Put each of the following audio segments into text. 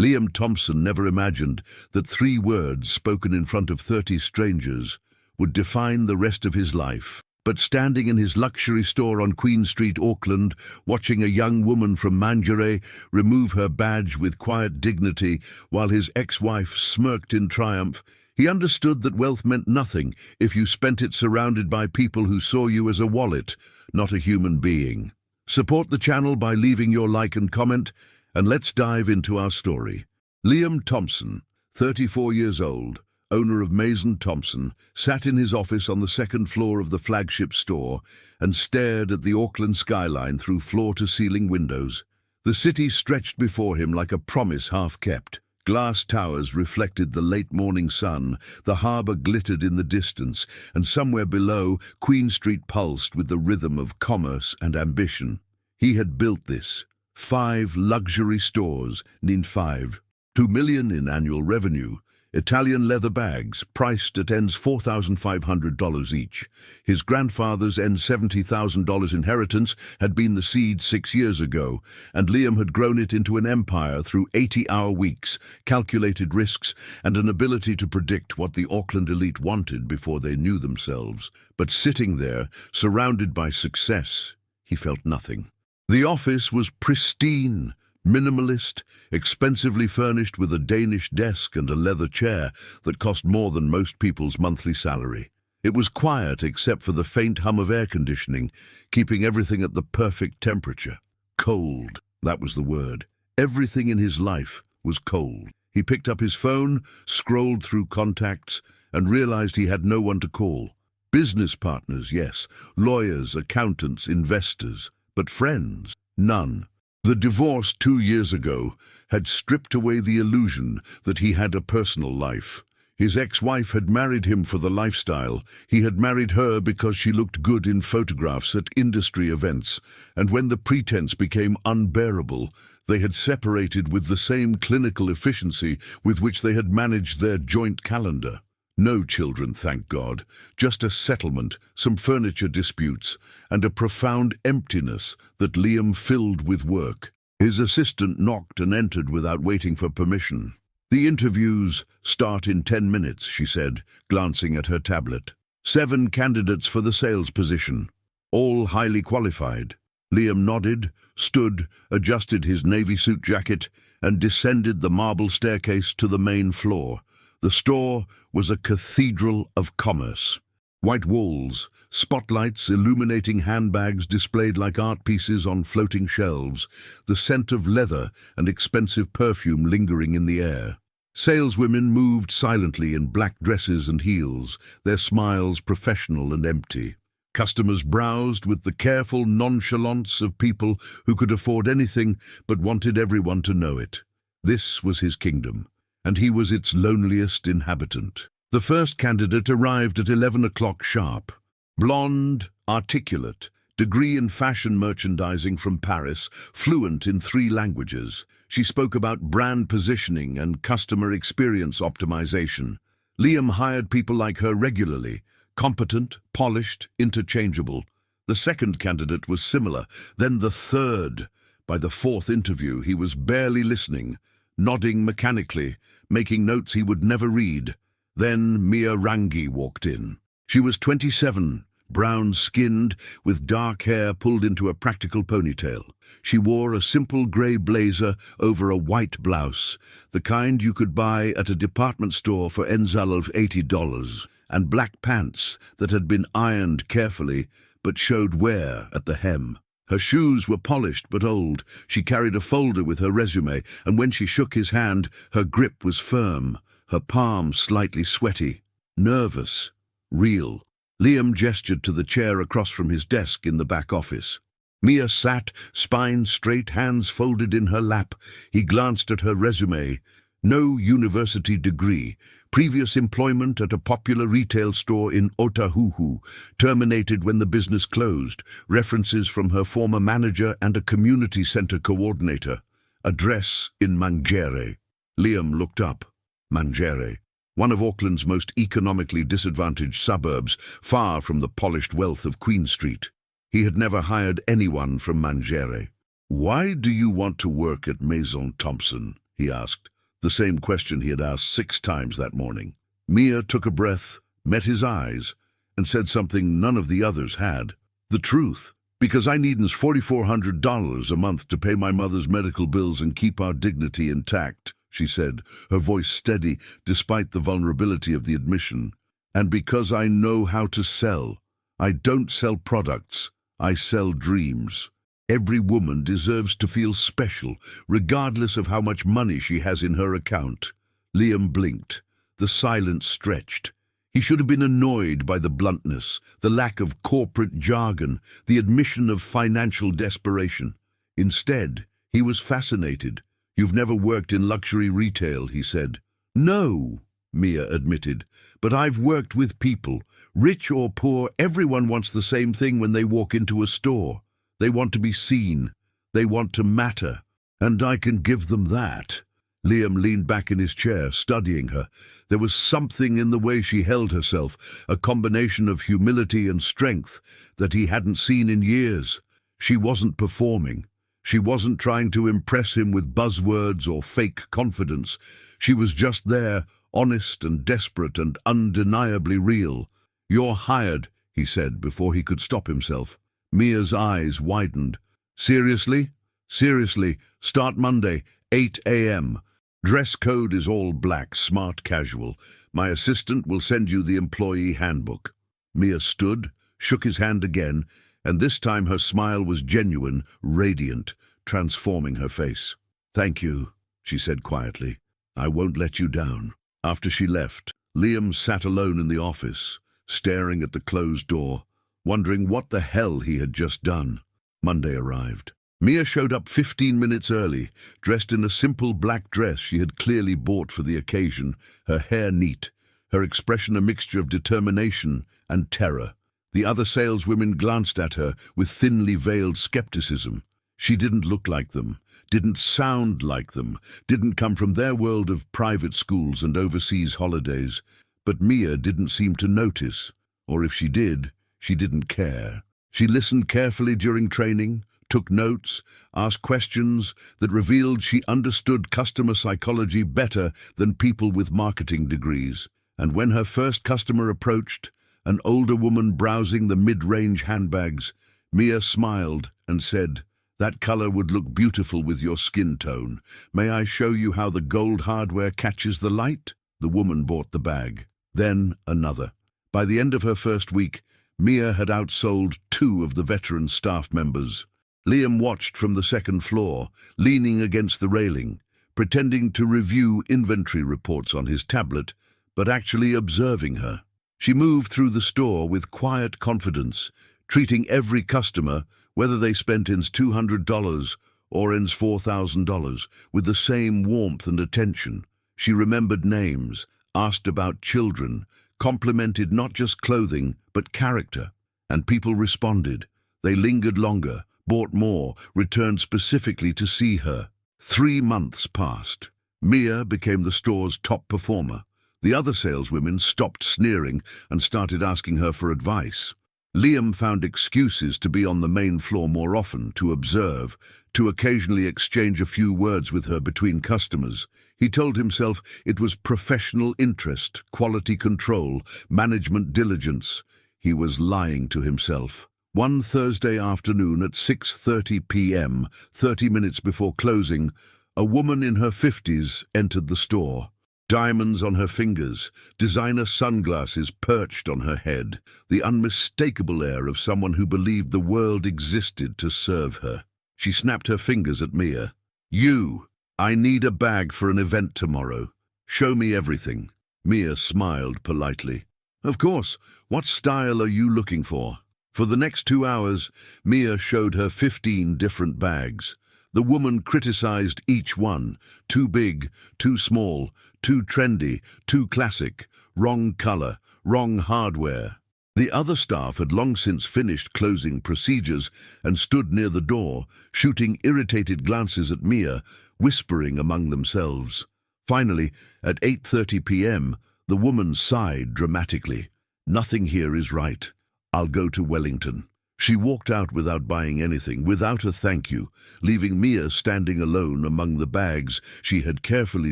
Liam Thompson never imagined that 3 words spoken in front of 30 strangers would define the rest of his life. But standing in his luxury store on Queen Street, Auckland, watching a young woman from Manjare remove her badge with quiet dignity while his ex-wife smirked in triumph, he understood that wealth meant nothing if you spent it surrounded by people who saw you as a wallet, not a human being. Support the channel by leaving your like and comment, and let's dive into our story. Liam Thompson, 34 years old, owner of Mason Thompson, sat in his office on the 2nd floor of the flagship store and stared at the Auckland skyline through floor-to-ceiling windows. The city stretched before him like a promise half-kept. Glass towers reflected the late morning sun, the harbour glittered in the distance, and somewhere below, Queen Street pulsed with the rhythm of commerce and ambition. He had built this. 5 luxury stores, $2 million in annual revenue, Italian leather bags priced at $4,500 each. His grandfather's $70,000 inheritance had been the seed 6 years ago, and Liam had grown it into an empire through 80-hour weeks, calculated risks, and an ability to predict what the Auckland elite wanted before they knew themselves. But sitting there, surrounded by success, he felt nothing. The office was pristine, minimalist, expensively furnished with a Danish desk and a leather chair that cost more than most people's monthly salary. It was quiet except for the faint hum of air conditioning, keeping everything at the perfect temperature. Cold, that was the word. Everything in his life was cold. He picked up his phone, scrolled through contacts, and realized he had no one to call. Business partners, yes, lawyers, accountants, investors. But friends, none. The divorce 2 years ago had stripped away the illusion that he had a personal life. His ex-wife had married him for the lifestyle. He had married her because she looked good in photographs at industry events, and when the pretense became unbearable, they had separated with the same clinical efficiency with which they had managed their joint calendar. No children, thank God, just a settlement, some furniture disputes, and a profound emptiness that Liam filled with work. His assistant knocked and entered without waiting for permission. "The interviews start in 10 minutes, she said, glancing at her tablet. 7 candidates for the sales position, all highly qualified. Liam nodded, stood, adjusted his navy suit jacket, and descended the marble staircase to the main floor. The store was a cathedral of commerce. White walls, spotlights illuminating handbags displayed like art pieces on floating shelves, the scent of leather and expensive perfume lingering in the air. Saleswomen moved silently in black dresses and heels, their smiles professional and empty. Customers browsed with the careful nonchalance of people who could afford anything but wanted everyone to know it. This was his kingdom, and he was its loneliest inhabitant. The first candidate arrived at 11 o'clock sharp. Blonde, articulate, degree in fashion merchandising from Paris, fluent in 3 languages. She spoke about brand positioning and customer experience optimization. Liam hired people like her regularly, competent, polished, interchangeable. The second candidate was similar, then the third. By the 4th interview, he was barely listening, nodding mechanically, making notes he would never read. Then Mia Rangi walked in. She was 27, brown-skinned, with dark hair pulled into a practical ponytail. She wore a simple grey blazer over a white blouse, the kind you could buy at a department store for Enzal of $80, and black pants that had been ironed carefully but showed wear at the hem. Her shoes were polished but old. She carried a folder with her resume, and when she shook his hand, her grip was firm, her palm slightly sweaty, nervous, real. Liam gestured to the chair across from his desk in the back office. Mia sat, spine straight, hands folded in her lap. He glanced at her resume. No university degree, previous employment at a popular retail store in Otahuhu, terminated when the business closed, references from her former manager and a community center coordinator, address in Manjare. Liam looked up. Manjare, one of Auckland's most economically disadvantaged suburbs, far from the polished wealth of Queen Street. He had never hired anyone from Manjare. "Why do you want to work at Mason Thompson?" he asked, the same question he had asked 6 times that morning. Mia took a breath, met his eyes, and said something none of the others had. The truth. Because I needs $4,400 a month to pay my mother's medical bills and keep our dignity intact, she said, her voice steady despite the vulnerability of the admission. And because I know how to sell. I don't sell products, I sell dreams. Every woman deserves to feel special, regardless of how much money she has in her account. Liam blinked. The silence stretched. He should have been annoyed by the bluntness, the lack of corporate jargon, the admission of financial desperation. Instead, he was fascinated. You've never worked in luxury retail, he said. No, Mia admitted, but I've worked with people. Rich or poor, everyone wants the same thing when they walk into a store. They want to be seen. They want to matter. And I can give them that. Liam leaned back in his chair, studying her. There was something in the way she held herself, a combination of humility and strength that he hadn't seen in years. She wasn't performing. She wasn't trying to impress him with buzzwords or fake confidence. She was just there, honest and desperate and undeniably real. "You're hired," he said before he could stop himself. Mia's eyes widened. "Seriously?" "Seriously. Start Monday, 8 a.m. Dress code is all black, smart casual. My assistant will send you the employee handbook." Mia stood, shook his hand again, and this time her smile was genuine, radiant, transforming her face. "Thank you," she said quietly. "I won't let you down." After she left, Liam sat alone in the office, staring at the closed door, wondering what the hell he had just done. Monday arrived. Mia showed up 15 minutes early, dressed in a simple black dress she had clearly bought for the occasion, her hair neat, her expression a mixture of determination and terror. The other saleswomen glanced at her with thinly veiled skepticism. She didn't look like them, didn't sound like them, didn't come from their world of private schools and overseas holidays. But Mia didn't seem to notice, or if she did, she didn't care. She listened carefully during training, took notes, asked questions that revealed she understood customer psychology better than people with marketing degrees. And when her first customer approached, an older woman browsing the mid-range handbags, Mia smiled and said, "That color would look beautiful with your skin tone. May I show you how the gold hardware catches the light?" The woman bought the bag. Then another. By the end of her first week, Mia had outsold 2 of the veteran staff members. Liam watched from the second floor, leaning against the railing, pretending to review inventory reports on his tablet, but actually observing her. She moved through the store with quiet confidence, treating every customer, whether they spent ins $200 or ins $4,000, with the same warmth and attention. She remembered names, asked about children, complimented not just clothing, but character. And people responded. They lingered longer, bought more, returned specifically to see her. 3 months passed. Mia became the store's top performer. The other saleswomen stopped sneering and started asking her for advice. Liam found excuses to be on the main floor more often, to observe, to occasionally exchange a few words with her between customers. He told himself it was professional interest, quality control, management diligence. He was lying to himself. One Thursday afternoon at 6:30 p.m., 30 minutes before closing, a woman in her 50s entered the store. Diamonds on her fingers, designer sunglasses perched on her head, the unmistakable air of someone who believed the world existed to serve her. She snapped her fingers at Mia. "You! I need a bag for an event tomorrow. Show me everything." Mia smiled politely. "Of course. What style are you looking for?" For the next 2 hours, Mia showed her 15 different bags. The woman criticized each one. Too big, too small, too trendy, too classic, wrong color, wrong hardware. The other staff had long since finished closing procedures and stood near the door, shooting irritated glances at Mia, whispering among themselves. Finally, at 8:30 p.m., the woman sighed dramatically. "Nothing here is right. I'll go to Wellington." She walked out without buying anything, without a thank you, leaving Mia standing alone among the bags she had carefully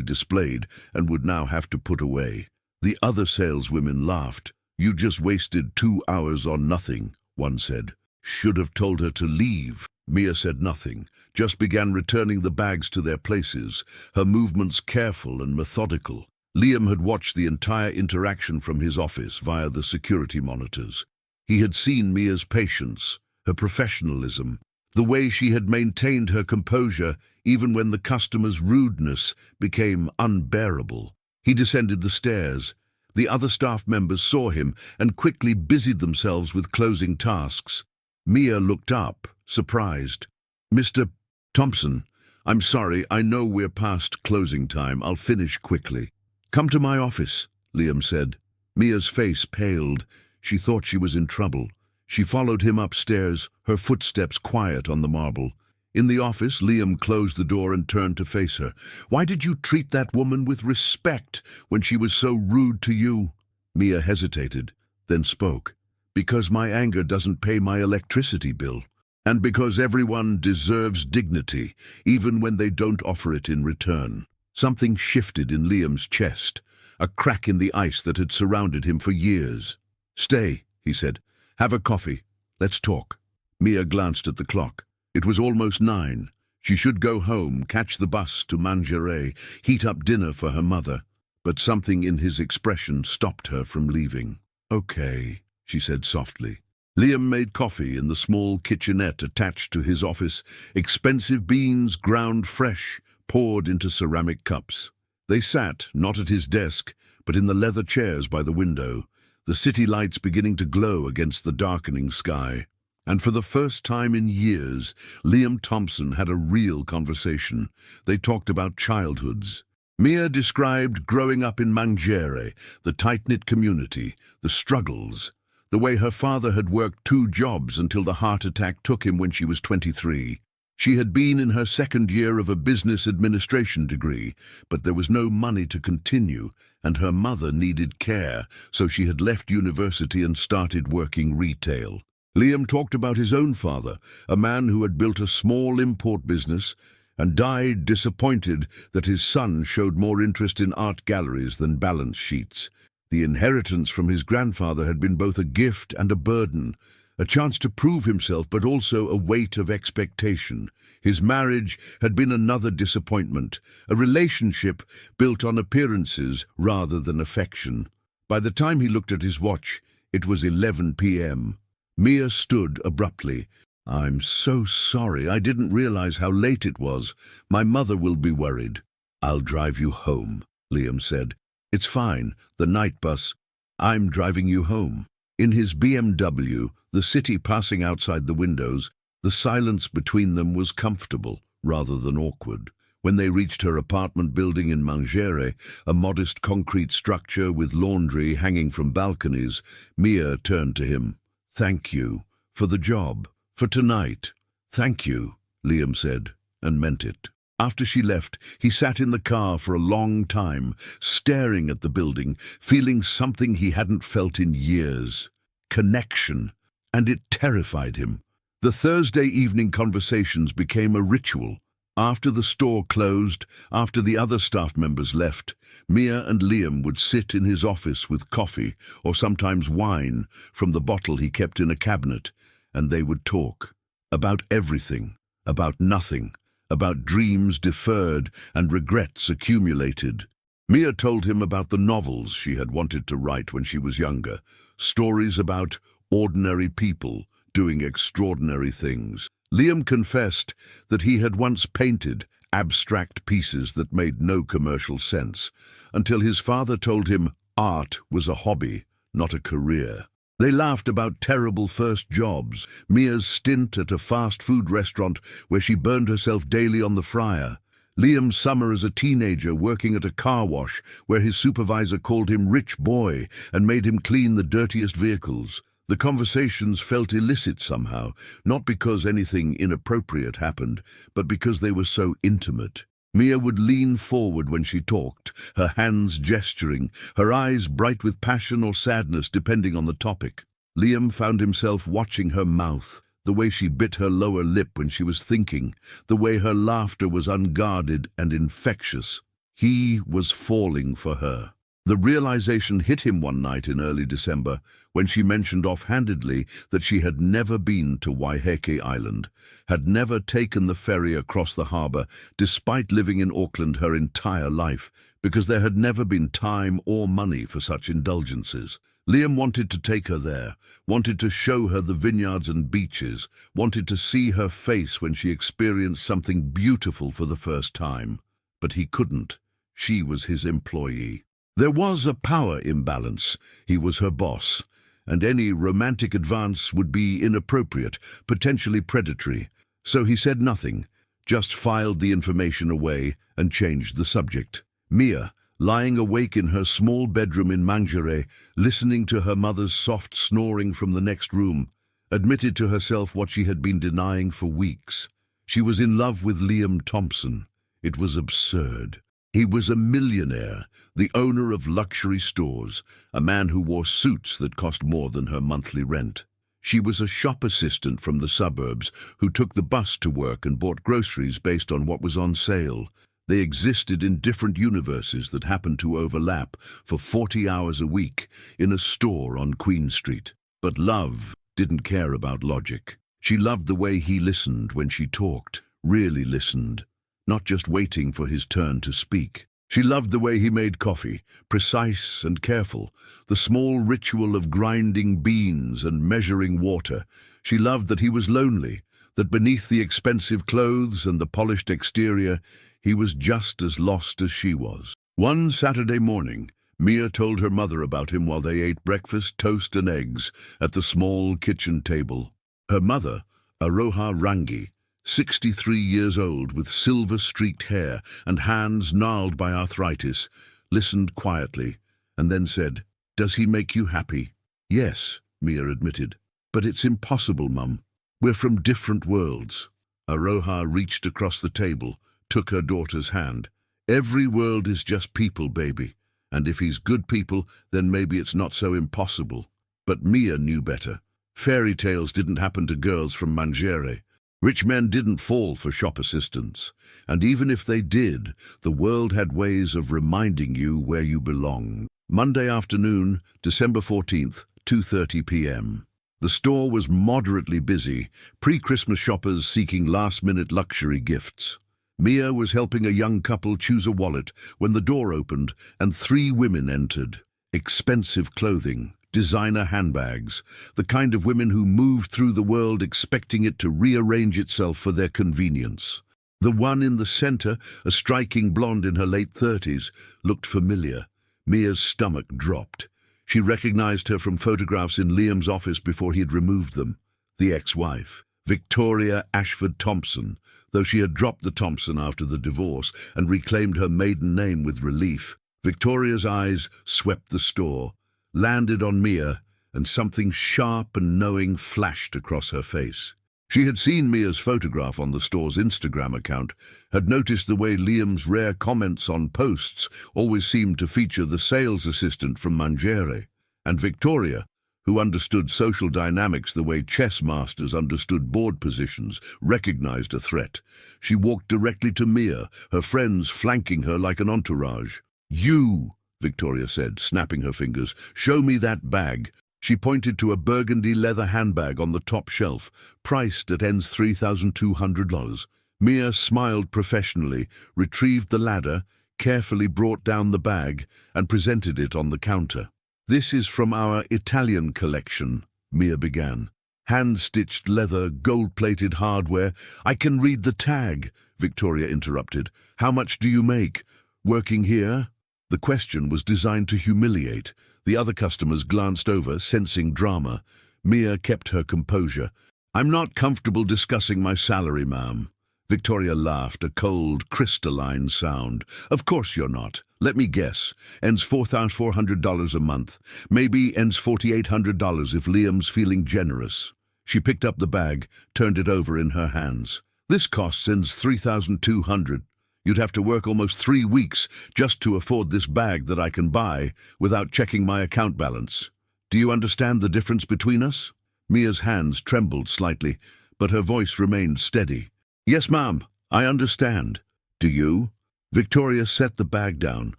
displayed and would now have to put away. The other saleswomen laughed. "You just wasted 2 hours on nothing," one said. "Should have told her to leave." Mia said nothing, just began returning the bags to their places, her movements careful and methodical. Liam had watched the entire interaction from his office via the security monitors. He had seen Mia's patience, her professionalism, the way she had maintained her composure even when the customer's rudeness became unbearable. He descended the stairs. The other staff members saw him and quickly busied themselves with closing tasks. Mia looked up, surprised. "Mr. Thompson, I'm sorry, I know we're past closing time. I'll finish quickly." "Come to my office," Liam said. Mia's face paled. She thought she was in trouble. She followed him upstairs, her footsteps quiet on the marble. In the office, Liam closed the door and turned to face her. "Why did you treat that woman with respect when she was so rude to you?" Mia hesitated, then spoke. "Because my anger doesn't pay my electricity bill. And because everyone deserves dignity, even when they don't offer it in return." Something shifted in Liam's chest, a crack in the ice that had surrounded him for years. "Stay," he said. "Have a coffee. Let's talk." Mia glanced at the clock. It was almost 9. She should go home, catch the bus to Mangeray, heat up dinner for her mother. But something in his expression stopped her from leaving. "Okay," she said softly. Liam made coffee in the small kitchenette attached to his office, expensive beans ground fresh, poured into ceramic cups. They sat, not at his desk, but in the leather chairs by the window, the city lights beginning to glow against the darkening sky. And for the first time in years, Liam Thompson had a real conversation. They talked about childhoods. Mia described growing up in Mangeray, the tight-knit community, the struggles, the way her father had worked 2 jobs until the heart attack took him when she was 23. She had been in her 2nd year of a business administration degree, but there was no money to continue, and her mother needed care, so she had left university and started working retail. Liam talked about his own father, a man who had built a small import business and died disappointed that his son showed more interest in art galleries than balance sheets. The inheritance from his grandfather had been both a gift and a burden, a chance to prove himself but also a weight of expectation. His marriage had been another disappointment, a relationship built on appearances rather than affection. By the time he looked at his watch, it was 11 p.m. Mia stood abruptly. "I'm so sorry. I didn't realize how late it was. My mother will be worried." "I'll drive you home," Liam said. "It's fine. The night bus. I'm driving you home." In his BMW, the city passing outside the windows, the silence between them was comfortable rather than awkward. When they reached her apartment building in Mangeray, a modest concrete structure with laundry hanging from balconies, Mia turned to him. "Thank you. For the job. For tonight." "Thank you," Liam said, and meant it. After she left, he sat in the car for a long time, staring at the building, feeling something he hadn't felt in years. Connection. And it terrified him. The Thursday evening conversations became a ritual. After the store closed, after the other staff members left, Mia and Liam would sit in his office with coffee, or sometimes wine, from the bottle he kept in a cabinet, and they would talk. About everything. About nothing. About dreams deferred and regrets accumulated. Mia told him about the novels she had wanted to write when she was younger, stories about ordinary people doing extraordinary things. Liam confessed that he had once painted abstract pieces that made no commercial sense, until his father told him art was a hobby, not a career. They laughed about terrible first jobs, Mia's stint at a fast food restaurant where she burned herself daily on the fryer, Liam's summer as a teenager working at a car wash where his supervisor called him rich boy and made him clean the dirtiest vehicles. The conversations felt illicit somehow, not because anything inappropriate happened, but because they were so intimate. Mia would lean forward when she talked, her hands gesturing, her eyes bright with passion or sadness depending on the topic. Liam found himself watching her mouth, the way she bit her lower lip when she was thinking, the way her laughter was unguarded and infectious. He was falling for her. The realization hit him one night in early December when she mentioned offhandedly that she had never been to Waiheke Island, had never taken the ferry across the harbour despite living in Auckland her entire life, because there had never been time or money for such indulgences. Liam wanted to take her there, wanted to show her the vineyards and beaches, wanted to see her face when she experienced something beautiful for the first time. But he couldn't. She was his employee. There was a power imbalance. He was her boss, and any romantic advance would be inappropriate, potentially predatory. So he said nothing, just filed the information away and changed the subject. Mia, lying awake in her small bedroom in Mangere, listening to her mother's soft snoring from the next room, admitted to herself what she had been denying for weeks. She was in love with Liam Thompson. It was absurd. He was a millionaire, the owner of luxury stores, a man who wore suits that cost more than her monthly rent. She was a shop assistant from the suburbs who took the bus to work and bought groceries based on what was on sale. They existed in different universes that happened to overlap for 40 hours a week in a store on Queen Street. But love didn't care about logic. She loved the way he listened when she talked, really listened, not just waiting for his turn to speak. She loved the way he made coffee, precise and careful, the small ritual of grinding beans and measuring water. She loved that he was lonely, that beneath the expensive clothes and the polished exterior, he was just as lost as she was. One Saturday morning, Mia told her mother about him while they ate breakfast, toast and eggs at the small kitchen table. Her mother, Aroha Rangi, 63 years old with silver-streaked hair and hands gnarled by arthritis, listened quietly and then said, "Does he make you happy?" "Yes," Mia admitted. "But it's impossible, Mum. We're from different worlds." Aroha reached across the table, took her daughter's hand. "Every world is just people, baby. And if he's good people, then maybe it's not so impossible." But Mia knew better. Fairy tales didn't happen to girls from Mangere. Rich men didn't fall for shop assistants. And even if they did, the world had ways of reminding you where you belong. Monday afternoon, December 14th, 2:30 p.m. The store was moderately busy, pre-Christmas shoppers seeking last-minute luxury gifts. Mia was helping a young couple choose a wallet when the door opened and 3 women entered. Expensive clothing, designer handbags, the kind of women who moved through the world expecting it to rearrange itself for their convenience. The one in the center, a striking blonde in her late 30s, looked familiar. Mia's stomach dropped. She recognized her from photographs in Liam's office before he had removed them. The ex-wife, Victoria Ashford Thompson, though she had dropped the Thompson after the divorce and reclaimed her maiden name with relief. Victoria's eyes swept the store, landed on Mia, and something sharp and knowing flashed across her face. She had seen Mia's photograph on the store's Instagram account, had noticed the way Liam's rare comments on posts always seemed to feature the sales assistant from Mangere. And Victoria, who understood social dynamics the way chess masters understood board positions, recognized a threat. She walked directly to Mia, her friends flanking her like an entourage. "You," Victoria said, snapping her fingers, "show me that bag." She pointed to a burgundy leather handbag on the top shelf, priced at ends $3,200. Mia smiled professionally, retrieved the ladder, carefully brought down the bag, and presented it on the counter. "This is from our Italian collection," Mia began. "Hand-stitched leather, gold-plated hardware." "I can read the tag," Victoria interrupted. "How much do you make? Working here?" The question was designed to humiliate. The other customers glanced over, sensing drama. Mia kept her composure. "I'm not comfortable discussing my salary, ma'am." Victoria laughed, a cold, crystalline sound. "Of course you're not. Let me guess. Ends $4,400 a month. Maybe ends $4,800 if Liam's feeling generous." She picked up the bag, turned it over in her hands. "This cost ends $3,200. You'd have to work almost 3 weeks just to afford this bag that I can buy without checking my account balance." Do you understand the difference between us? Mia's hands trembled slightly, but her voice remained steady. Yes, ma'am, I understand. Do you? Victoria set the bag down,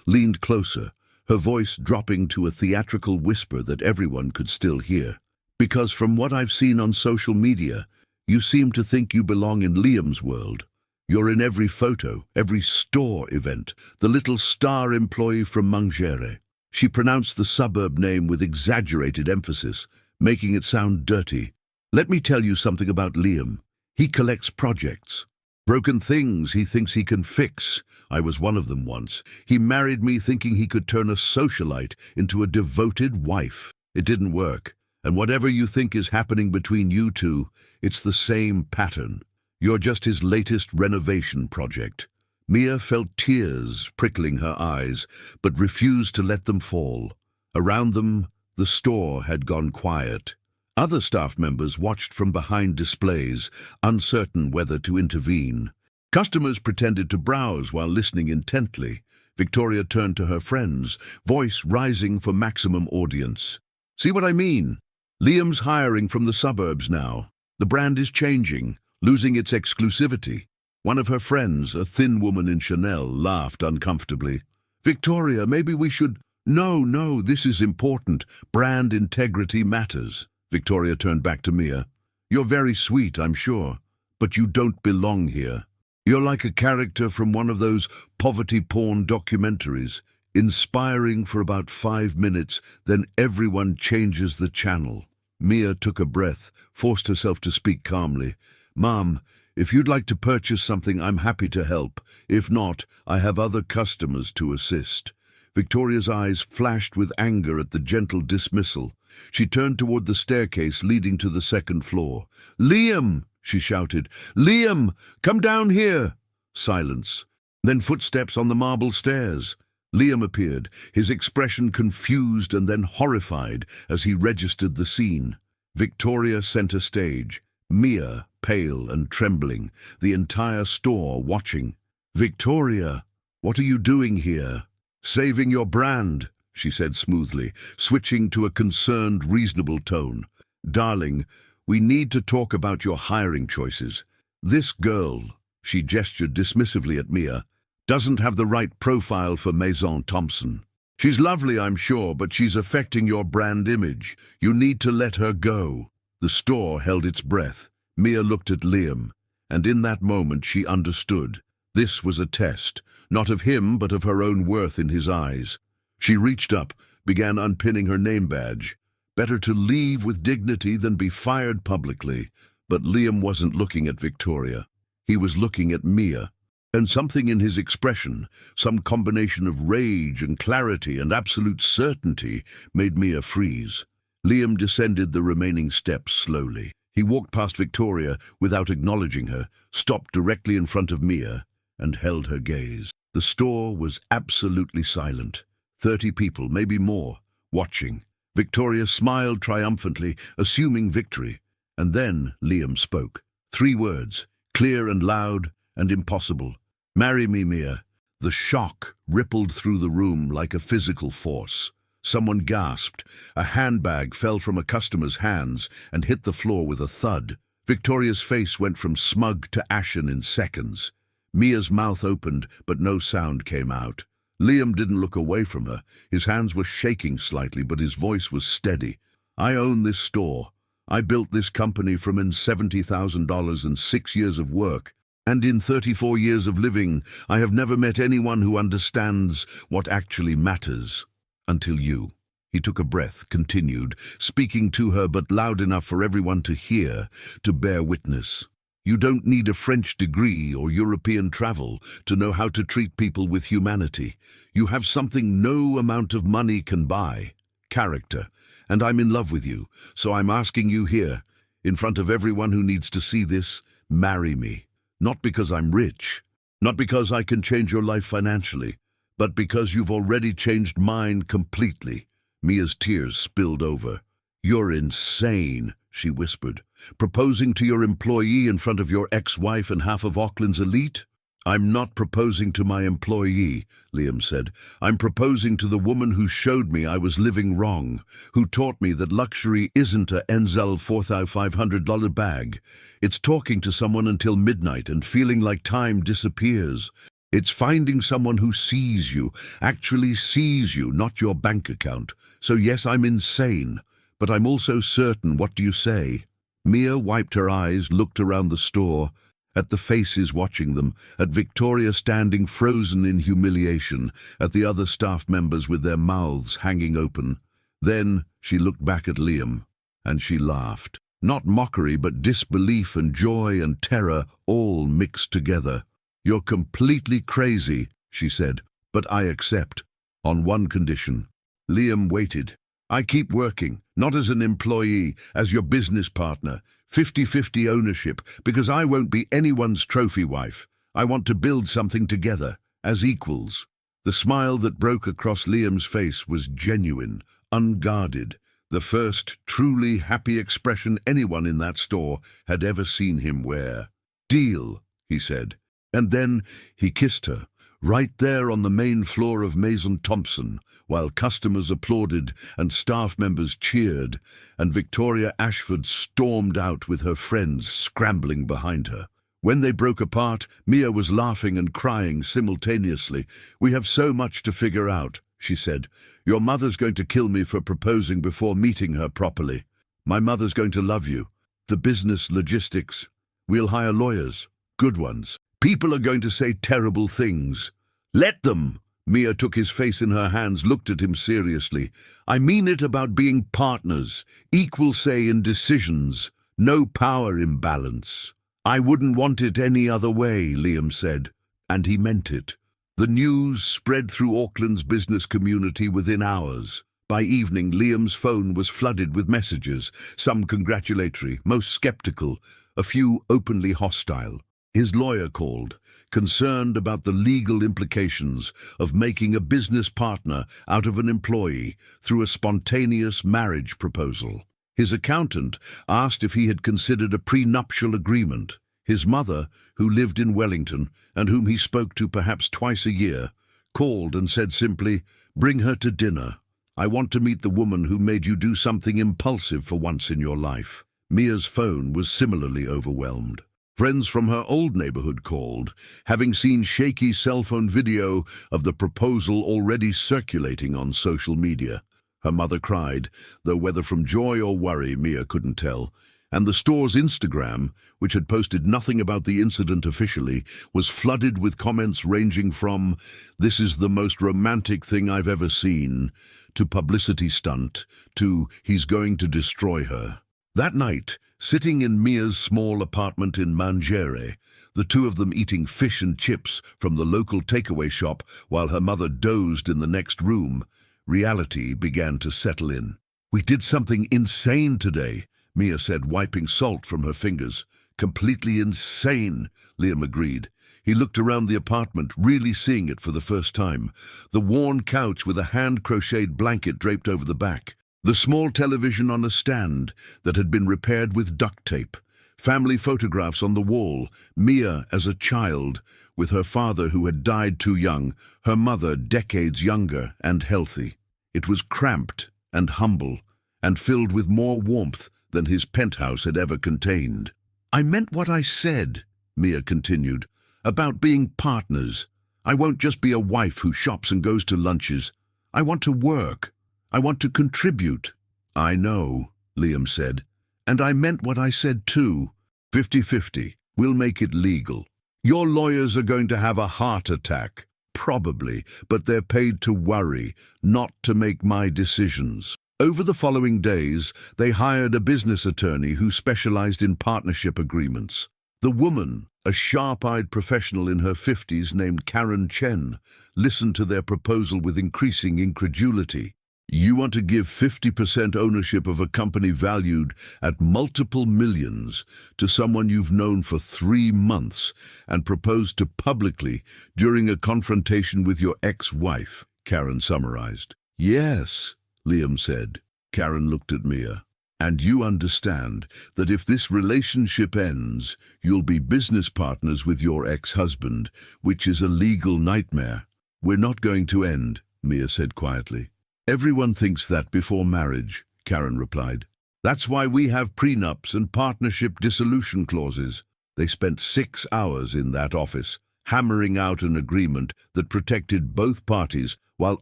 leaned closer, her voice dropping to a theatrical whisper that everyone could still hear. Because from what I've seen on social media, you seem to think you belong in Liam's world. You're in every photo, every store event, the little star employee from Mangere. She pronounced the suburb name with exaggerated emphasis, making it sound dirty. Let me tell you something about Liam. He collects projects. Broken things he thinks he can fix. I was one of them once. He married me thinking he could turn a socialite into a devoted wife. It didn't work. And whatever you think is happening between you two, it's the same pattern. You're just his latest renovation project. Mia felt tears prickling her eyes, but refused to let them fall. Around them, the store had gone quiet. Other staff members watched from behind displays, uncertain whether to intervene. Customers pretended to browse while listening intently. Victoria turned to her friends, voice rising for maximum audience. See what I mean? Liam's hiring from the suburbs now. The brand is changing, losing its exclusivity. One of her friends, a thin woman in Chanel, laughed uncomfortably. Victoria, maybe we should... No, this is important. Brand integrity matters. Victoria turned back to Mia. You're very sweet, I'm sure, but you don't belong here. You're like a character from one of those poverty porn documentaries, inspiring for about 5 minutes, then everyone changes the channel. Mia took a breath, forced herself to speak calmly. Mom, if you'd like to purchase something, I'm happy to help. If not, I have other customers to assist. Victoria's eyes flashed with anger at the gentle dismissal. She turned toward the staircase leading to the second floor. Liam, she shouted. Liam, come down here. Silence. Then footsteps on the marble stairs. Liam appeared, his expression confused and then horrified as he registered the scene. Victoria center stage, Mia pale and trembling, the entire store watching. Victoria, what are you doing here? Saving your brand, she said smoothly, switching to a concerned, reasonable tone. Darling, we need to talk about your hiring choices. This girl, she gestured dismissively at Mia, doesn't have the right profile for Maison Thompson. She's lovely, I'm sure, but she's affecting your brand image. You need to let her go. The store held its breath. Mia looked at Liam, and in that moment she understood. This was a test, not of him, but of her own worth in his eyes. She reached up, began unpinning her name badge. Better to leave with dignity than be fired publicly. But Liam wasn't looking at Victoria. He was looking at Mia. And something in his expression, some combination of rage and clarity and absolute certainty, made Mia freeze. Liam descended the remaining steps slowly. He walked past Victoria without acknowledging her, stopped directly in front of Mia, and held her gaze. The store was absolutely silent. 30 people, maybe more, watching. Victoria smiled triumphantly, assuming victory. And then Liam spoke. 3 words, clear and loud and impossible. Marry me, Mia. The shock rippled through the room like a physical force. Someone gasped. A handbag fell from a customer's hands and hit the floor with a thud. Victoria's face went from smug to ashen in seconds. Mia's mouth opened, but no sound came out. Liam didn't look away from her. His hands were shaking slightly, but his voice was steady. I own this store. I built this company from in $70,000 and 6 years of work. And in 34 years of living, I have never met anyone who understands what actually matters. Until you. He took a breath, continued, speaking to her but loud enough for everyone to hear, to bear witness. You don't need a French degree or European travel to know how to treat people with humanity. You have something no amount of money can buy. Character. And I'm in love with you, so I'm asking you here, in front of everyone who needs to see this, marry me. Not because I'm rich, not because I can change your life financially, but because you've already changed mine completely. Mia's tears spilled over. You're insane, she whispered. Proposing to your employee in front of your ex-wife and half of Auckland's elite? I'm not proposing to my employee, Liam said. I'm proposing to the woman who showed me I was living wrong, who taught me that luxury isn't a Enzel $4,500 bag. It's talking to someone until midnight and feeling like time disappears. It's finding someone who sees you, actually sees you, not your bank account. So yes, I'm insane, but I'm also certain. What do you say? Mia wiped her eyes, looked around the store, at the faces watching them, at Victoria standing frozen in humiliation, at the other staff members with their mouths hanging open. Then she looked back at Liam, and she laughed. Not mockery, but disbelief and joy and terror all mixed together. You're completely crazy, she said, but I accept, on one condition. Liam waited. I keep working, not as an employee, as your business partner. 50-50 ownership, because I won't be anyone's trophy wife. I want to build something together, as equals. The smile that broke across Liam's face was genuine, unguarded, the first truly happy expression anyone in that store had ever seen him wear. Deal, he said. And then he kissed her, right there on the main floor of Maison Thompson, while customers applauded and staff members cheered, and Victoria Ashford stormed out with her friends scrambling behind her. When they broke apart, Mia was laughing and crying simultaneously. We have so much to figure out, she said. Your mother's going to kill me for proposing before meeting her properly. My mother's going to love you. The business logistics. We'll hire lawyers, good ones. People are going to say terrible things. Let them! Mia took his face in her hands, looked at him seriously. I mean it about being partners, equal say in decisions, no power imbalance. I wouldn't want it any other way, Liam said, and he meant it. The news spread through Auckland's business community within hours. By evening, Liam's phone was flooded with messages, some congratulatory, most skeptical, a few openly hostile. His lawyer called, concerned about the legal implications of making a business partner out of an employee through a spontaneous marriage proposal. His accountant asked if he had considered a prenuptial agreement. His mother, who lived in Wellington and whom he spoke to perhaps twice a year, called and said simply, "Bring her to dinner. I want to meet the woman who made you do something impulsive for once in your life." Mia's phone was similarly overwhelmed. Friends from her old neighborhood called, having seen shaky cell phone video of the proposal already circulating on social media. Her mother cried, though whether from joy or worry Mia couldn't tell, and the store's Instagram, which had posted nothing about the incident officially, was flooded with comments ranging from, "This is the most romantic thing I've ever seen," to "publicity stunt," to "he's going to destroy her." That night, sitting in Mia's small apartment in Mangere, the two of them eating fish and chips from the local takeaway shop while her mother dozed in the next room, reality began to settle in. "We did something insane today," Mia said, wiping salt from her fingers. "Completely insane," Liam agreed. He looked around the apartment, really seeing it for the first time. The worn couch with a hand-crocheted blanket draped over the back. The small television on a stand that had been repaired with duct tape. Family photographs on the wall. Mia as a child, with her father who had died too young, her mother decades younger and healthy. It was cramped and humble, and filled with more warmth than his penthouse had ever contained. "I meant what I said," Mia continued, "about being partners. I won't just be a wife who shops and goes to lunches. I want to work. I want to contribute." "I know," Liam said, "and I meant what I said too. 50-50. We'll make it legal. Your lawyers are going to have a heart attack, probably, but they're paid to worry, not to make my decisions." Over the following days, they hired a business attorney who specialized in partnership agreements. The woman, a sharp-eyed professional in her 50s named Karen Chen, listened to their proposal with increasing incredulity. "You want to give 50% ownership of a company valued at multiple millions to someone you've known for 3 months and propose to publicly during a confrontation with your ex-wife," Karen summarized. "Yes," Liam said. Karen looked at Mia. And you understand that if this relationship ends, you'll be business partners with your ex-husband, which is a legal nightmare. We're not going to end, Mia said quietly. Everyone thinks that before marriage, Karen replied. That's why we have prenups and partnership dissolution clauses. They spent 6 hours in that office, hammering out an agreement that protected both parties while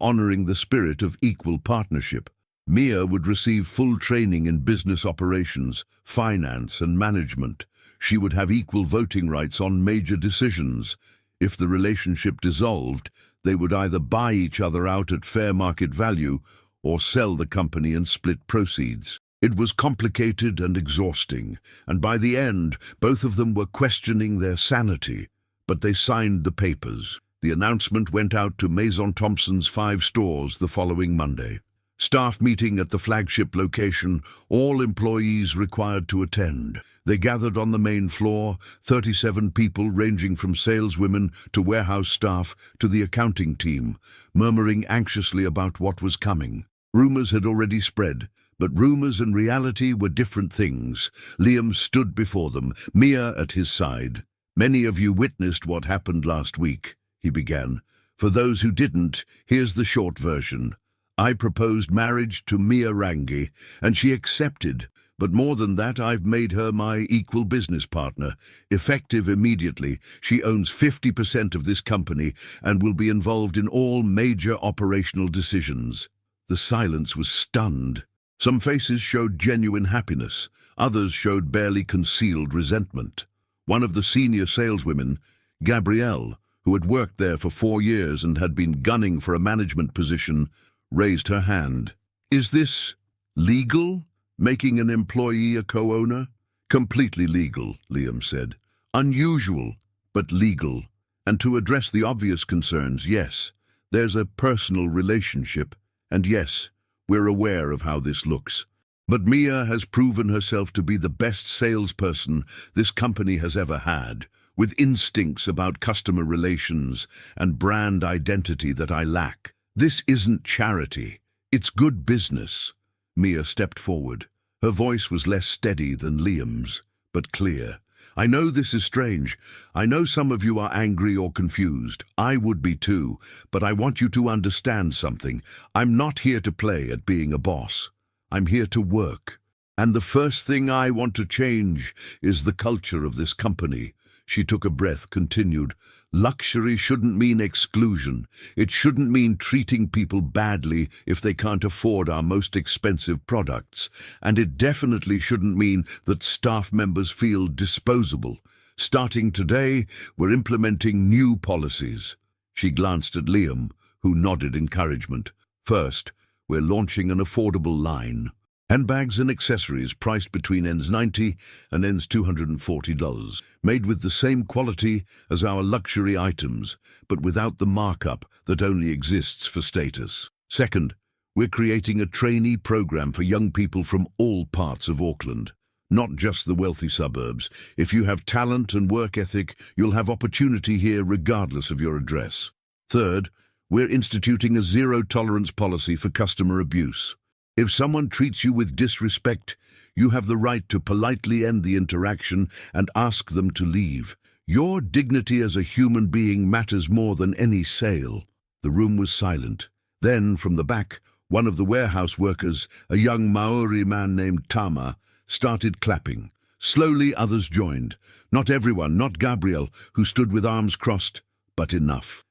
honoring the spirit of equal partnership. Mia would receive full training in business operations, finance and management. She would have equal voting rights on major decisions. If the relationship dissolved, they would either buy each other out at fair market value or sell the company and split proceeds. It was complicated and exhausting, and by the end, both of them were questioning their sanity. But they signed the papers. The announcement went out to Maison Thompson's 5 stores the following Monday. Staff meeting at the flagship location, all employees required to attend. They gathered on the main floor, 37 people ranging from saleswomen to warehouse staff to the accounting team, murmuring anxiously about what was coming. Rumors had already spread, but rumors and reality were different things. Liam stood before them, Mia at his side. Many of you witnessed what happened last week, he began. For those who didn't, here's the short version. I proposed marriage to Mia Rangi, and she accepted. But more than that, I've made her my equal business partner. Effective immediately, she owns 50% of this company and will be involved in all major operational decisions. The silence was stunned. Some faces showed genuine happiness. Others showed barely concealed resentment. One of the senior saleswomen, Gabrielle, who had worked there for 4 years and had been gunning for a management position, raised her hand. Is this legal? Making an employee a co-owner? Completely legal, Liam said. Unusual, but legal. And to address the obvious concerns, yes, there's a personal relationship, and yes, we're aware of how this looks. But Mia has proven herself to be the best salesperson this company has ever had, with instincts about customer relations and brand identity that I lack. This isn't charity, it's good business. Mia stepped forward. Her voice was less steady than Liam's, but clear. I know this is strange. I know some of you are angry or confused. I would be too, but I want you to understand something. I'm not here to play at being a boss. I'm here to work. And the first thing I want to change is the culture of this company. She took a breath, continued. Luxury shouldn't mean exclusion. It shouldn't mean treating people badly if they can't afford our most expensive products. And it definitely shouldn't mean that staff members feel disposable. Starting today, we're implementing new policies. She glanced at Liam, who nodded encouragement. First, we're launching an affordable line. Handbags and accessories priced between ends $90 and ends $240, made with the same quality as our luxury items, but without the markup that only exists for status. Second, we're creating a trainee program for young people from all parts of Auckland, not just the wealthy suburbs. If you have talent and work ethic, you'll have opportunity here regardless of your address. Third, we're instituting a zero-tolerance policy for customer abuse. If someone treats you with disrespect, you have the right to politely end the interaction and ask them to leave. Your dignity as a human being matters more than any sale. The room was silent. Then, from the back, one of the warehouse workers, a young Maori man named Tama, started clapping. Slowly others joined. Not everyone, not Gabrielle, who stood with arms crossed, but enough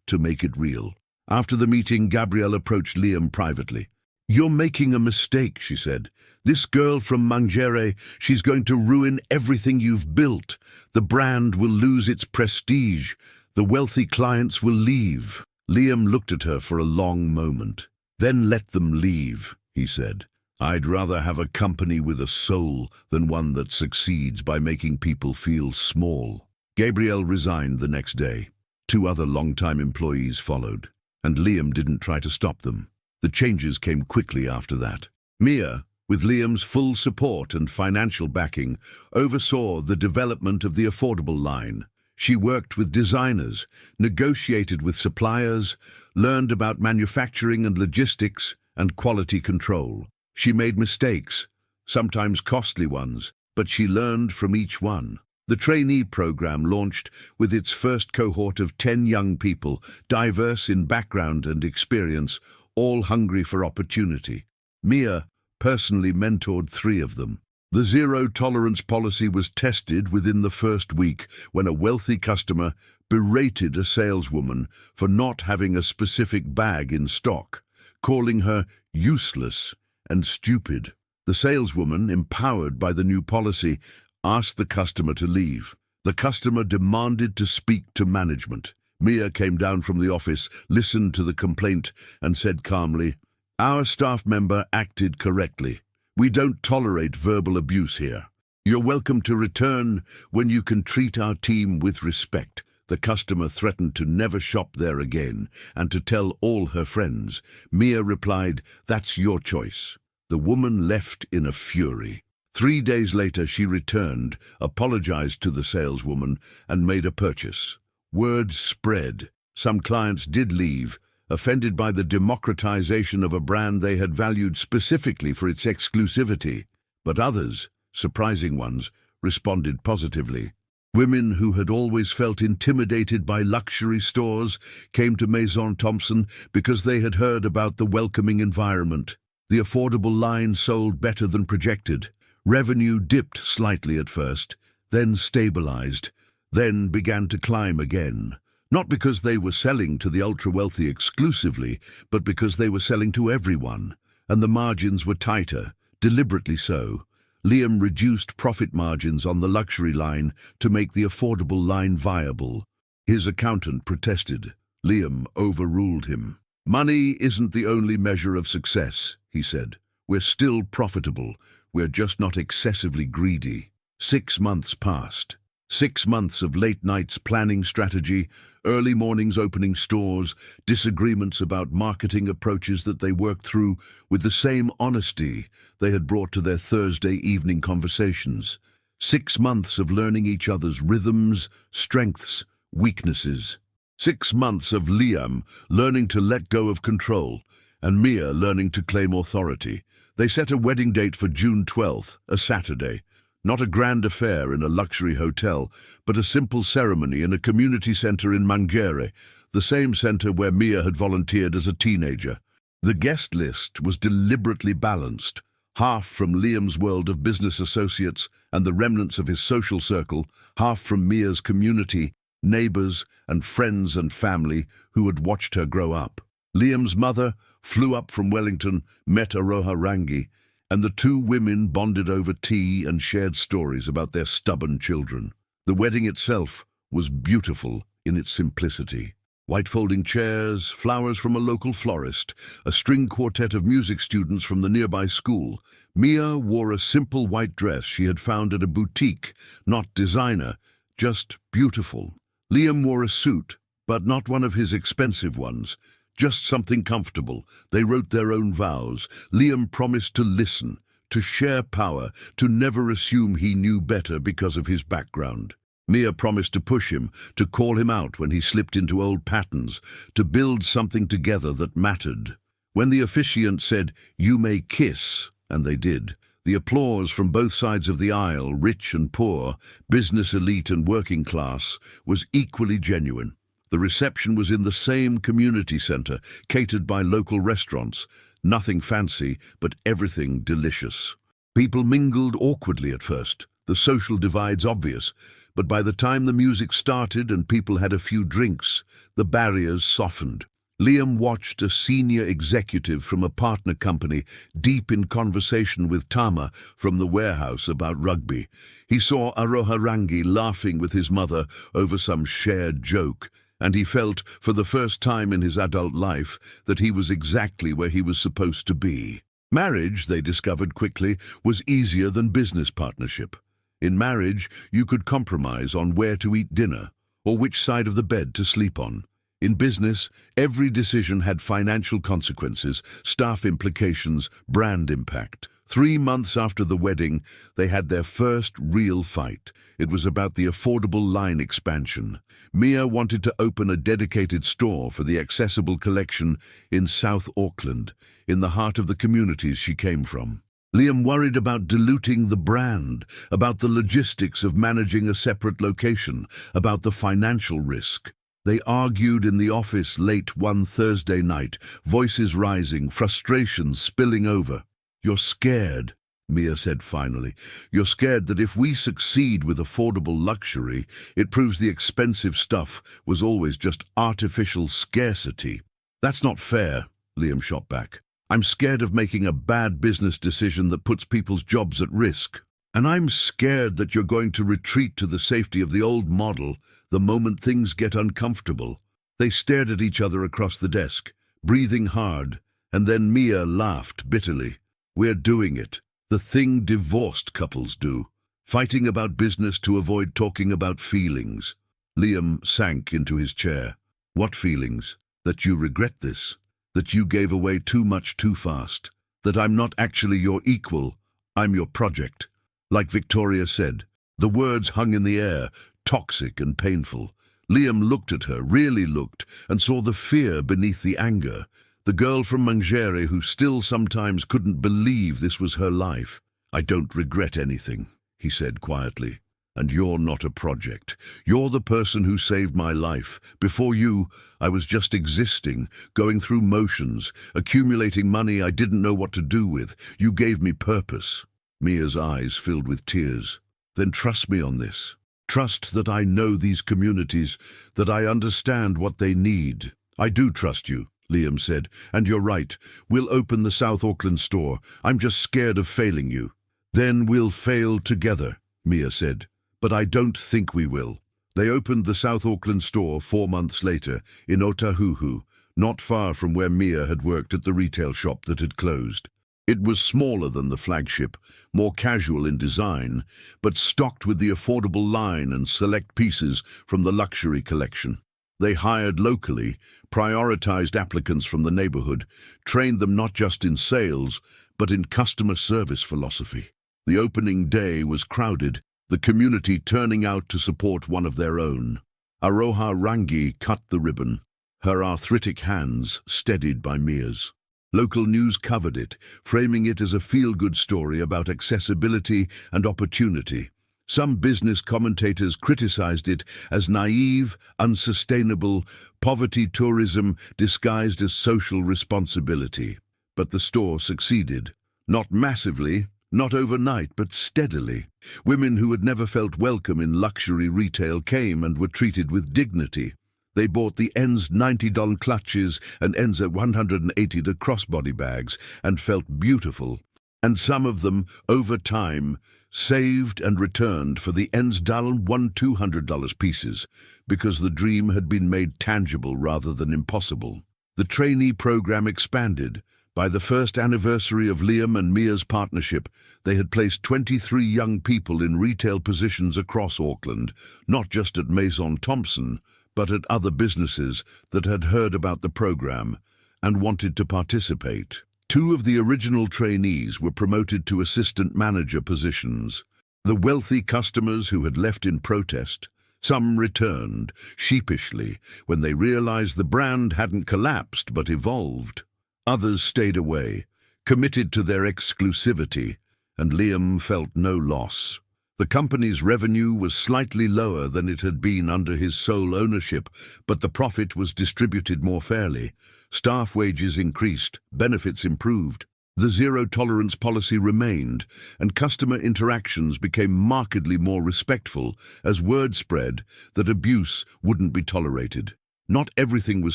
to make it real. After the meeting, Gabrielle approached Liam privately. You're making a mistake, she said. This girl from Mangere, she's going to ruin everything you've built. The brand will lose its prestige. The wealthy clients will leave. Liam looked at her for a long moment. Then let them leave, he said. I'd rather have a company with a soul than one that succeeds by making people feel small. Gabrielle resigned the next day. 2 other long-time employees followed, and Liam didn't try to stop them. The changes came quickly after that. Mia, with Liam's full support and financial backing, oversaw the development of the affordable line. She worked with designers, negotiated with suppliers, learned about manufacturing and logistics, and quality control. She made mistakes, sometimes costly ones, but she learned from each one. The trainee program launched with its first cohort of 10 young people, diverse in background and experience, all hungry for opportunity. Mia personally mentored 3 of them. The zero-tolerance policy was tested within the first week when a wealthy customer berated a saleswoman for not having a specific bag in stock, calling her useless and stupid. The saleswoman, empowered by the new policy, asked the customer to leave. The customer demanded to speak to management. Mia came down from the office, listened to the complaint, and said calmly, "Our staff member acted correctly. We don't tolerate verbal abuse here. You're welcome to return when you can treat our team with respect." The customer threatened to never shop there again and to tell all her friends. Mia replied, "That's your choice." The woman left in a fury. 3 days later, she returned, apologized to the saleswoman, and made a purchase. Word spread. Some clients did leave, offended by the democratization of a brand they had valued specifically for its exclusivity. But others, surprising ones, responded positively. Women who had always felt intimidated by luxury stores came to Maison Thompson because they had heard about the welcoming environment. The affordable line sold better than projected. Revenue dipped slightly at first, then stabilized, then began to climb again. Not because they were selling to the ultra-wealthy exclusively, but because they were selling to everyone, and the margins were tighter, deliberately so. Liam reduced profit margins on the luxury line to make the affordable line viable. His accountant protested. Liam overruled him. "Money isn't the only measure of success," he said. "We're still profitable. We're just not excessively greedy." 6 months passed. 6 months of late nights planning strategy, early mornings opening stores, disagreements about marketing approaches that they worked through with the same honesty they had brought to their Thursday evening conversations. 6 months of learning each other's rhythms, strengths, weaknesses. 6 months of Liam learning to let go of control and Mia learning to claim authority. They set a wedding date for June 12th, a Saturday. Not a grand affair in a luxury hotel, but a simple ceremony in a community center in Mangere, the same center where Mia had volunteered as a teenager. The guest list was deliberately balanced, half from Liam's world of business associates and the remnants of his social circle, half from Mia's community, neighbors and friends and family who had watched her grow up. Liam's mother flew up from Wellington, met Aroha Rangi, and the 2 women bonded over tea and shared stories about their stubborn children. The wedding itself was beautiful in its simplicity. White folding chairs, flowers from a local florist, a string quartet of music students from the nearby school. Mia wore a simple white dress she had found at a boutique, not designer, just beautiful. Liam wore a suit, but not one of his expensive ones. Just something comfortable. They wrote their own vows. Liam promised to listen, to share power, to never assume he knew better because of his background. Mia promised to push him, to call him out when he slipped into old patterns, to build something together that mattered. When the officiant said, "You may kiss," and they did, the applause from both sides of the aisle, rich and poor, business elite and working class, was equally genuine. The reception was in the same community center, catered by local restaurants. Nothing fancy, but everything delicious. People mingled awkwardly at first, the social divides obvious, but by the time the music started and people had a few drinks, the barriers softened. Liam watched a senior executive from a partner company deep in conversation with Tama from the warehouse about rugby. He saw Aroha Rangi laughing with his mother over some shared joke, and he felt, for the first time in his adult life, that he was exactly where he was supposed to be. Marriage, they discovered quickly, was easier than business partnership. In marriage, you could compromise on where to eat dinner or which side of the bed to sleep on. In business, every decision had financial consequences, staff implications, brand impact. 3 months after the wedding, they had their first real fight. It was about the affordable line expansion. Mia wanted to open a dedicated store for the accessible collection in South Auckland, in the heart of the communities she came from. Liam worried about diluting the brand, about the logistics of managing a separate location, about the financial risk. They argued in the office late one Thursday night, voices rising, frustrations spilling over. "You're scared," Mia said finally. "You're scared that if we succeed with affordable luxury, it proves the expensive stuff was always just artificial scarcity." "That's not fair," Liam shot back. "I'm scared of making a bad business decision that puts people's jobs at risk. And I'm scared that you're going to retreat to the safety of the old model the moment things get uncomfortable." They stared at each other across the desk, breathing hard, and then Mia laughed bitterly. "We're doing it. The thing divorced couples do. Fighting about business to avoid talking about feelings." Liam sank into his chair. "What feelings? That you regret this? That you gave away too much too fast? That I'm not actually your equal? I'm your project?" Like Victoria said, the words hung in the air, toxic and painful. Liam looked at her, really looked, and saw the fear beneath the anger. The girl from Mangere who still sometimes couldn't believe this was her life. "I don't regret anything," he said quietly. "And you're not a project. You're the person who saved my life. Before you, I was just existing, going through motions, accumulating money I didn't know what to do with. You gave me purpose." Mia's eyes filled with tears. "Then trust me on this. Trust that I know these communities, that I understand what they need." "I do trust you," Liam said, "and you're right. We'll open the South Auckland store. I'm just scared of failing you." "Then we'll fail together," Mia said. "But I don't think we will." They opened the South Auckland store 4 months later in Otahuhu, not far from where Mia had worked at the retail shop that had closed. It was smaller than the flagship, more casual in design, but stocked with the affordable line and select pieces from the luxury collection. They hired locally, prioritized applicants from the neighborhood, trained them not just in sales, but in customer service philosophy. The opening day was crowded, the community turning out to support one of their own. Aroha Rangi cut the ribbon, her arthritic hands steadied by Mia's. Local news covered it, framing it as a feel-good story about accessibility and opportunity. Some business commentators criticized it as naive, unsustainable, poverty tourism disguised as social responsibility. But the store succeeded. Not massively, not overnight, but steadily. Women who had never felt welcome in luxury retail came and were treated with dignity. They bought the En's $90 clutches and En's $180 crossbody bags and felt beautiful. And some of them, over time, saved and returned for the En's $200 pieces because the dream had been made tangible rather than impossible. The trainee program expanded. By the first anniversary of Liam and Mia's partnership, they had placed 23 young people in retail positions across Auckland, not just at Maison Thompson, but at other businesses that had heard about the program and wanted to participate. 2 of the original trainees were promoted to assistant manager positions. The wealthy customers who had left in protest, some returned, sheepishly, when they realized the brand hadn't collapsed but evolved. Others stayed away, committed to their exclusivity, and Liam felt no loss. The company's revenue was slightly lower than it had been under his sole ownership, but the profit was distributed more fairly. Staff wages increased, benefits improved. The zero-tolerance policy remained, and customer interactions became markedly more respectful as word spread that abuse wouldn't be tolerated. Not everything was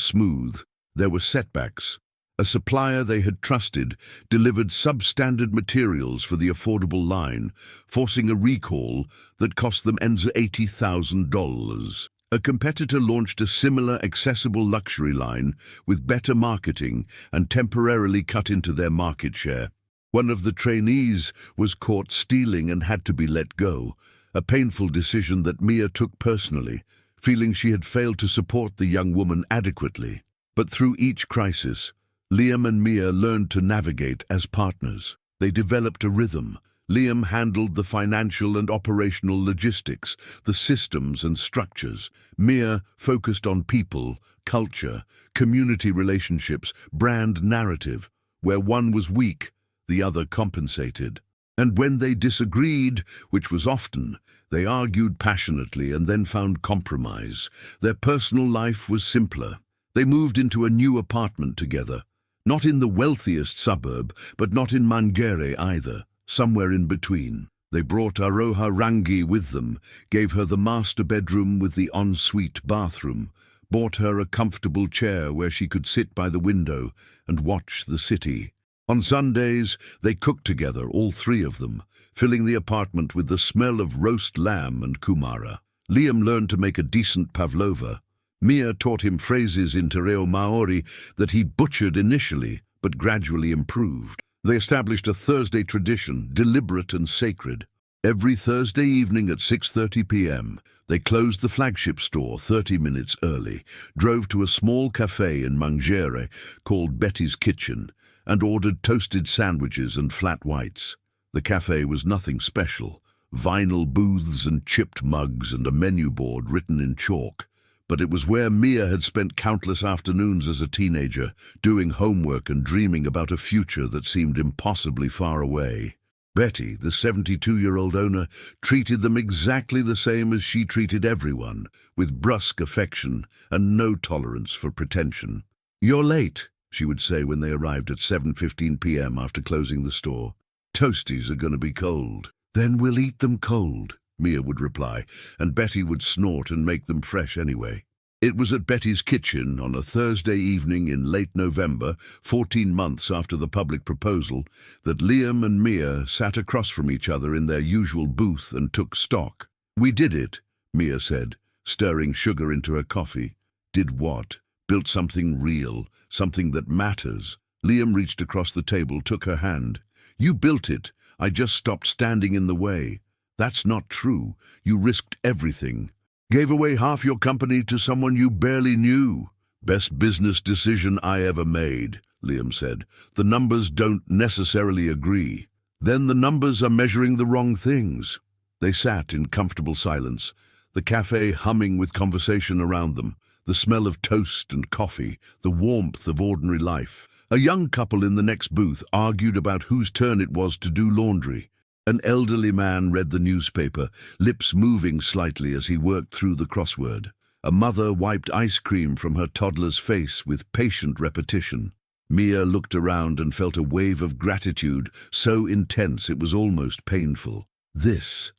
smooth. There were setbacks. A supplier they had trusted delivered substandard materials for the affordable line, forcing a recall that cost them $80,000. A competitor launched a similar accessible luxury line with better marketing and temporarily cut into their market share. One of the trainees was caught stealing and had to be let go, a painful decision that Mia took personally, feeling she had failed to support the young woman adequately. But through each crisis, Liam and Mia learned to navigate as partners. They developed a rhythm. Liam handled the financial and operational logistics, the systems and structures. Mia focused on people, culture, community relationships, brand narrative. Where one was weak, the other compensated. And when they disagreed, which was often, they argued passionately and then found compromise. Their personal life was simpler. They moved into a new apartment together, not in the wealthiest suburb, but not in Mangere either, somewhere in between. They brought Aroha Rangi with them, gave her the master bedroom with the ensuite bathroom, bought her a comfortable chair where she could sit by the window and watch the city. On Sundays, they cooked together, all three of them, filling the apartment with the smell of roast lamb and kumara. Liam learned to make a decent pavlova. Mia taught him phrases in Te Reo Maori that he butchered initially, but gradually improved. They established a Thursday tradition, deliberate and sacred. Every Thursday evening at 6:30 p.m., they closed the flagship store 30 minutes early, drove to a small cafe in Mangere called Betty's Kitchen, and ordered toasted sandwiches and flat whites. The cafe was nothing special, vinyl booths and chipped mugs and a menu board written in chalk. But it was where Mia had spent countless afternoons as a teenager, doing homework and dreaming about a future that seemed impossibly far away. Betty, the 72-year-old owner, treated them exactly the same as she treated everyone, with brusque affection and no tolerance for pretension. "You're late," she would say when they arrived at 7:15 p.m. after closing the store. "Toasties are going to be cold." "Then we'll eat them cold," Mia would reply, and Betty would snort and make them fresh anyway. It was at Betty's Kitchen on a Thursday evening in late November, 14 months after the public proposal, that Liam and Mia sat across from each other in their usual booth and took stock. "We did it," Mia said, stirring sugar into her coffee. "Did what?" "Built something real, something that matters." Liam reached across the table, took her hand. "You built it. I just stopped standing in the way." "That's not true. You risked everything. Gave away half your company to someone you barely knew." "Best business decision I ever made," Liam said. "The numbers don't necessarily agree." "Then the numbers are measuring the wrong things." They sat in comfortable silence, the cafe humming with conversation around them, the smell of toast and coffee, the warmth of ordinary life. A young couple in the next booth argued about whose turn it was to do laundry. An elderly man read the newspaper, lips moving slightly as he worked through the crossword. A mother wiped ice cream from her toddler's face with patient repetition. Mia looked around and felt a wave of gratitude, so intense it was almost painful. This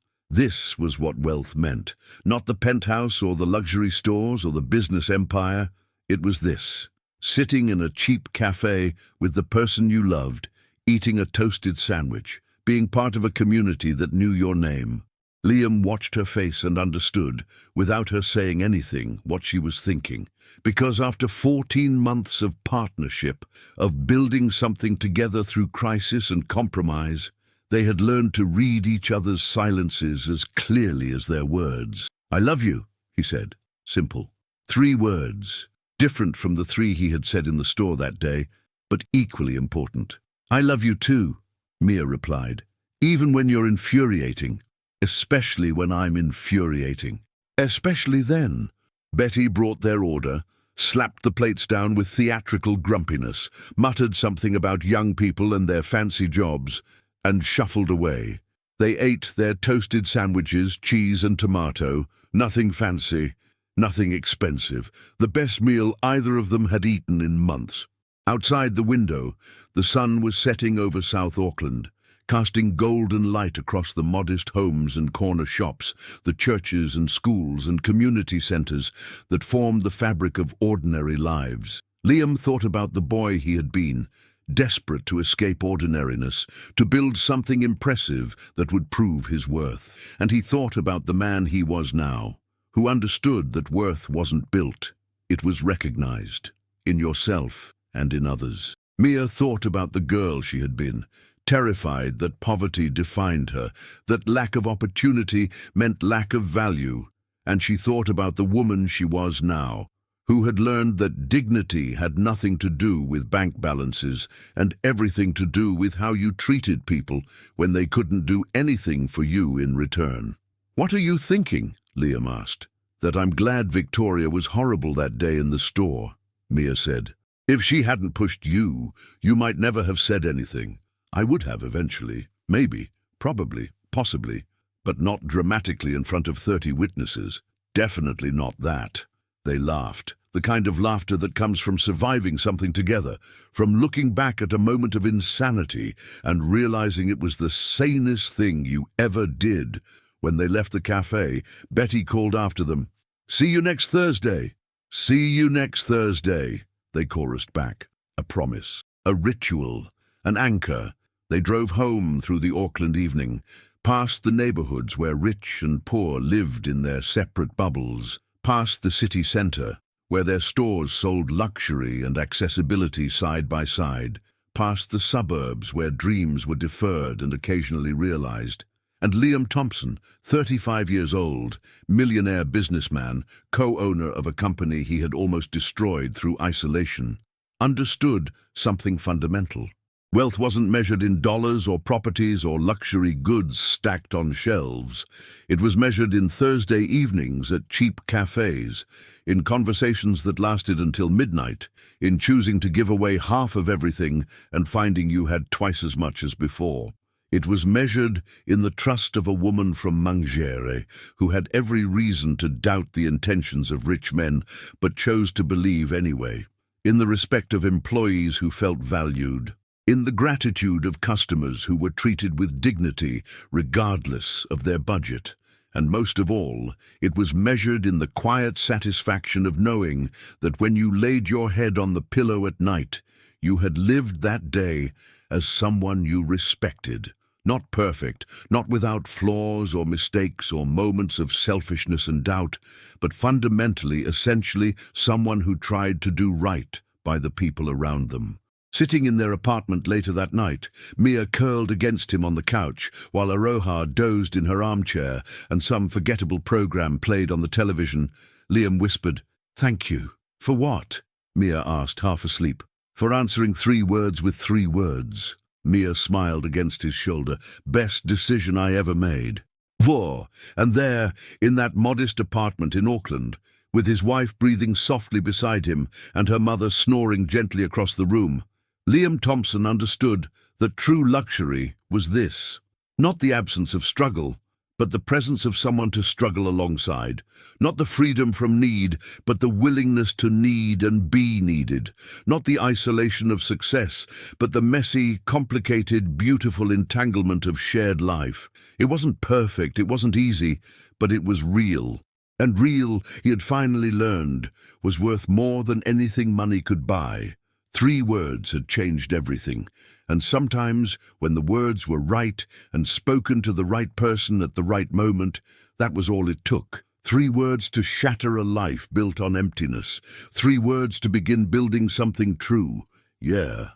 was what wealth meant. Not the penthouse or the luxury stores or the business empire. It was this. Sitting in a cheap cafe with the person you loved, eating a toasted sandwich, being part of a community that knew your name. Liam watched her face and understood, without her saying anything, what she was thinking. Because after 14 months of partnership, of building something together through crisis and compromise, they had learned to read each other's silences as clearly as their words. "I love you," he said. Simple. 3 words, different from the 3 he had said in the store that day, but equally important. "I love you too," Mia replied. "Even when you're infuriating, especially when I'm infuriating." "Especially then." Betty brought their order, slapped the plates down with theatrical grumpiness, muttered something about young people and their fancy jobs, and shuffled away. They ate their toasted sandwiches, cheese and tomato, nothing fancy, nothing expensive, the best meal either of them had eaten in months. Outside the window, the sun was setting over South Auckland, casting golden light across the modest homes and corner shops, the churches and schools and community centres that formed the fabric of ordinary lives. Liam thought about the boy he had been, desperate to escape ordinariness, to build something impressive that would prove his worth. And he thought about the man he was now, who understood that worth wasn't built, it was recognized, in yourself and in others. Mia thought about the girl she had been, terrified that poverty defined her, that lack of opportunity meant lack of value, and she thought about the woman she was now, who had learned that dignity had nothing to do with bank balances and everything to do with how you treated people when they couldn't do anything for you in return. "What are you thinking?" Liam asked. "That I'm glad Victoria was horrible that day in the store," Mia said. "If she hadn't pushed you, you might never have said anything. I would have eventually. Maybe. Probably. Possibly. But not dramatically in front of 30 witnesses. Definitely not that. They laughed. The kind of laughter that comes from surviving something together, from looking back at a moment of insanity and realizing it was the sanest thing you ever did. When they left the cafe, Betty called after them, "See you next Thursday." "See you next Thursday," they chorused back. A promise, a ritual, an anchor. They drove home through the Auckland evening, past the neighborhoods where rich and poor lived in their separate bubbles, past the city center, where their stores sold luxury and accessibility side by side, past the suburbs where dreams were deferred and occasionally realized. And Liam Thompson, 35 years old, millionaire businessman, co-owner of a company he had almost destroyed through isolation, understood something fundamental. Wealth wasn't measured in dollars or properties or luxury goods stacked on shelves. It was measured in Thursday evenings at cheap cafes, in conversations that lasted until midnight, in choosing to give away half of everything and finding you had twice as much as before. It was measured in the trust of a woman from Mangere who had every reason to doubt the intentions of rich men but chose to believe anyway. In the respect of employees who felt valued. In the gratitude of customers who were treated with dignity regardless of their budget. And most of all, it was measured in the quiet satisfaction of knowing that when you laid your head on the pillow at night, you had lived that day as someone you respected. Not perfect, not without flaws or mistakes or moments of selfishness and doubt, but fundamentally, essentially, someone who tried to do right by the people around them. Sitting in their apartment later that night, Mia curled against him on the couch while Aroha dozed in her armchair and some forgettable program played on the television. Liam whispered, "Thank you." "For what?" Mia asked, half asleep. "For answering 3 words with 3 words. Mia smiled against his shoulder. "Best decision I ever made." Whoa! And there, in that modest apartment in Auckland, with his wife breathing softly beside him and her mother snoring gently across the room, Liam Thompson understood that true luxury was this. Not the absence of struggle, but the presence of someone to struggle alongside. Not the freedom from need, but the willingness to need and be needed. Not the isolation of success, but the messy, complicated, beautiful entanglement of shared life. It wasn't perfect, it wasn't easy, but it was real. And real, he had finally learned, was worth more than anything money could buy. 3 words had changed everything, and sometimes, when the words were right and spoken to the right person at the right moment, that was all it took. 3 words to shatter a life built on emptiness. 3 words to begin building something true. Yeah.